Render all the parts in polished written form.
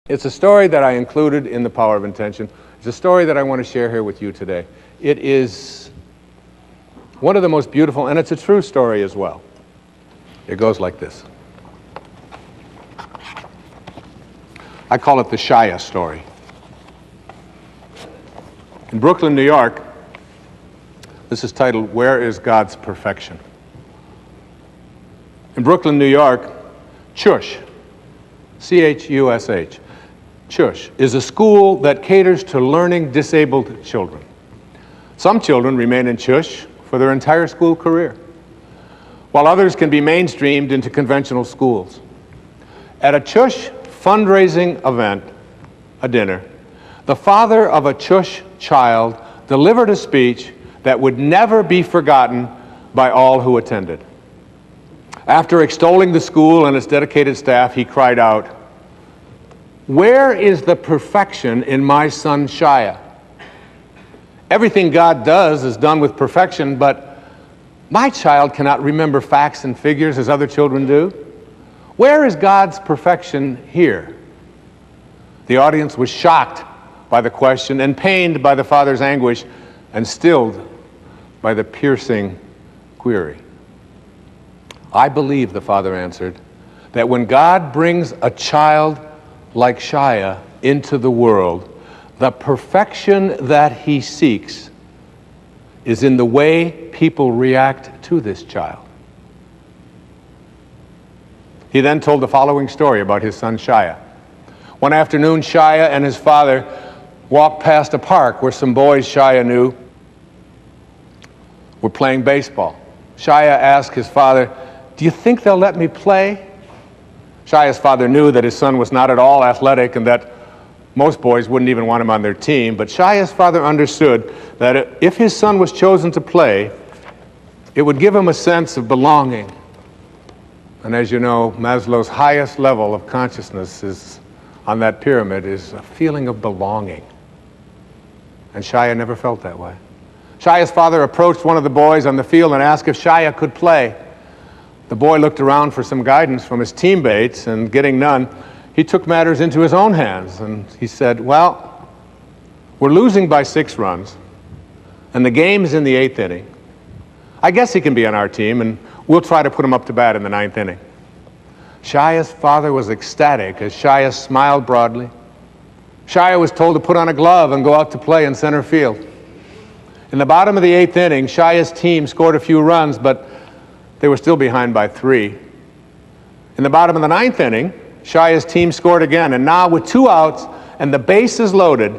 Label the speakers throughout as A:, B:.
A: It's a story that I included in The Power of Intention. It's a story that I want to share here with you today. It is one of the most beautiful, and it's a true story as well. It goes like this. I call it the Shaya story. In Brooklyn, New York, this is titled, Where is God's Perfection? In Brooklyn, New York, CHUSH, C-H-U-S-H, CHUSH is a school that caters to learning disabled children. Some children remain in CHUSH for their entire school career, while others can be mainstreamed into conventional schools. At a CHUSH fundraising event, a dinner, the father of a CHUSH child delivered a speech that would never be forgotten by all who attended. After extolling the school and its dedicated staff, he cried out, "Where is the perfection in my son Shaya? Everything God does is done with perfection, but my child cannot remember facts and figures as other children do. Where is God's perfection here?" The audience was shocked by the question and pained by the father's anguish and stilled by the piercing query. "I believe," the father answered, "that when God brings a child like Shaya into the world, the perfection that he seeks is in the way people react to this child." He then told the following story about his son Shaya. One afternoon, Shaya and his father walked past a park where some boys Shaya knew were playing baseball. Shaya asked his father, "Do you think they'll let me play?" Shaya's father knew that his son was not at all athletic and that most boys wouldn't even want him on their team, but Shaya's father understood that if his son was chosen to play, it would give him a sense of belonging. And as you know, Maslow's highest level of consciousness is on that pyramid is a feeling of belonging. And Shaya never felt that way. Shaya's father approached one of the boys on the field and asked if Shaya could play. The boy looked around for some guidance from his teammates, and getting none, he took matters into his own hands, and he said, "Well, we're losing by 6 runs, and the game's in the 8th inning. I guess he can be on our team, and we'll try to put him up to bat in the 9th inning." Shaya's father was ecstatic as Shaya smiled broadly. Shaya was told to put on a glove and go out to play in center field. In the bottom of the 8th inning, Shaya's team scored a few runs, but they were still behind by 3. In the bottom of the 9th inning, Shaya's team scored again, and now with 2 outs and the bases loaded,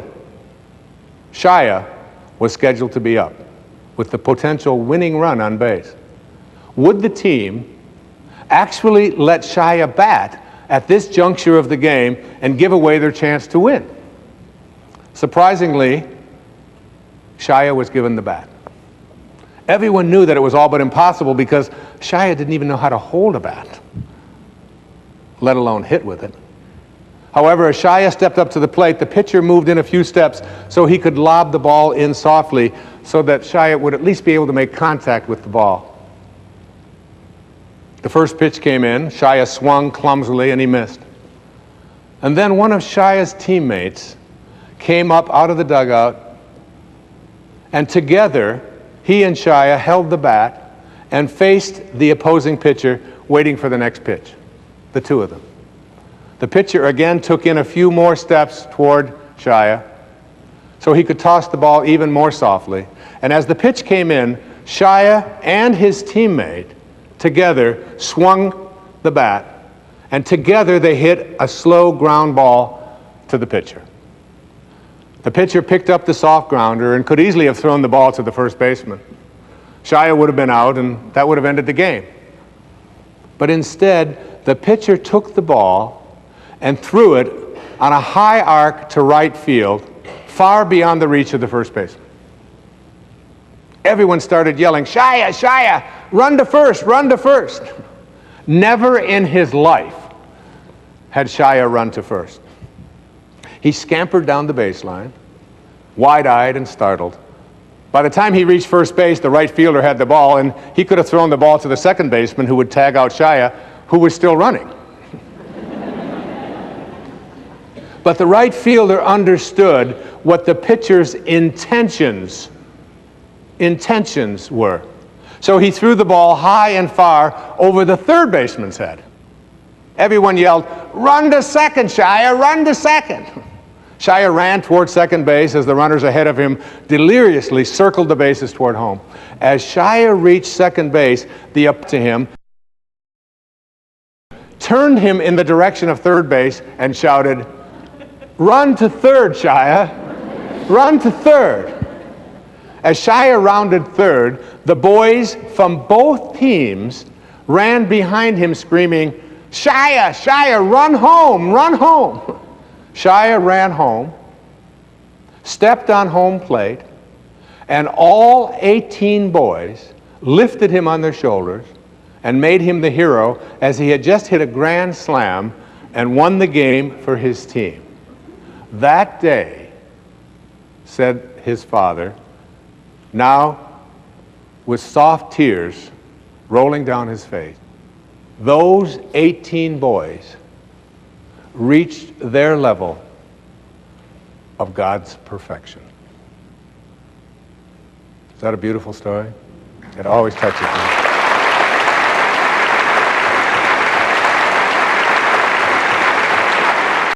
A: Shaya was scheduled to be up with the potential winning run on base. Would the team actually let Shaya bat at this juncture of the game and give away their chance to win? Surprisingly, Shaya was given the bat. Everyone knew that it was all but impossible because Shaya didn't even know how to hold a bat, let alone hit with it. However, as Shaya stepped up to the plate, the pitcher moved in a few steps so he could lob the ball in softly so that Shaya would at least be able to make contact with the ball. The first pitch came in, Shaya swung clumsily and he missed. And then one of Shaya's teammates came up out of the dugout, and together he and Shaya held the bat and faced the opposing pitcher, waiting for the next pitch, the two of them. The pitcher again took in a few more steps toward Shaya so he could toss the ball even more softly. And as the pitch came in, Shaya and his teammate together swung the bat, and together they hit a slow ground ball to the pitcher. The pitcher picked up the soft grounder and could easily have thrown the ball to the first baseman. Shaya would have been out, and that would have ended the game. But instead, the pitcher took the ball and threw it on a high arc to right field, far beyond the reach of the first baseman. Everyone started yelling, "Shaya, Shaya, run to first, run to first." Never in his life had Shaya run to first. He scampered down the baseline, wide-eyed and startled. By the time he reached first base, the right fielder had the ball, and he could have thrown the ball to the second baseman, who would tag out Shaya, who was still running. But the right fielder understood what the pitcher's intentions were. So he threw the ball high and far over the third baseman's head. Everyone yelled, "Run to second, Shaya, run to second." Shaya ran toward second base as the runners ahead of him deliriously circled the bases toward home. As Shaya reached second base, the up to him turned him in the direction of third base and shouted, "Run to third, Shaya, run to third." As Shaya rounded third, the boys from both teams ran behind him screaming, "Shaya, Shaya, run home, run home." Shaya ran home, stepped on home plate, and all 18 boys lifted him on their shoulders and made him the hero as he had just hit a grand slam and won the game for his team. That day, said his father, now with soft tears rolling down his face, those 18 boys reached their level of God's perfection. Is that a beautiful story? It always touches me.